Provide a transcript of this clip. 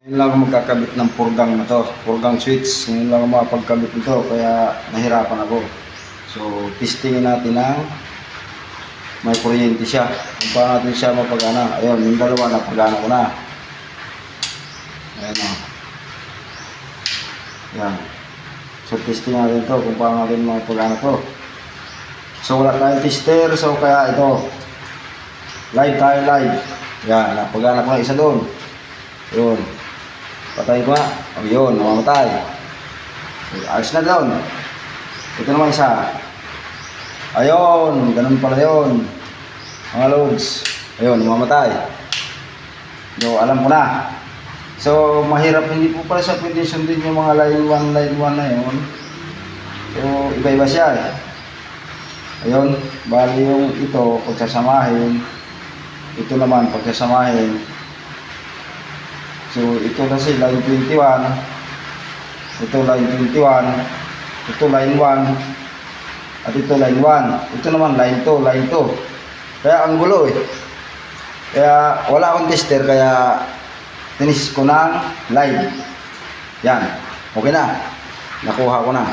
Ngayon lang ako magkakabit ng purgang na to, purgang switch. Ngayon lang ako makapagkabit nito, kaya nahirapan ako. So, testingin natin ng may kuryente siya. Kung paano natin siya mapagana. Ayun, yung dalawa na pagana ko na. Ayan o. Ayan. So, testing natin ito kung paano natin mapagana to. So, wala tayong tester. So, kaya ito. Live tayo, live. Ayan, napagana ko na isa doon. Ayun. Patayin ko nga. O yun, namamatay. Ayos na doon. Ito naman isa. Ayun, ganun pala yun. Mga loads. Ayun, namamatay. So, alam ko na. So, mahirap. Hindi po pala siya pwede sundin yung mga line 1 na yun. So, iba-iba siya. Ayun, bali yung ito, pagsasamahin. Ito naman, pagsasamahin. So, ito kasi line 21, ito line 21, ito line 1, at ito line 1. Ito naman line 2, line 2. Kaya ang gulo eh. Kaya wala akong tester, kaya tinis ko ng live. Yan, okay na. Nakuha ko na.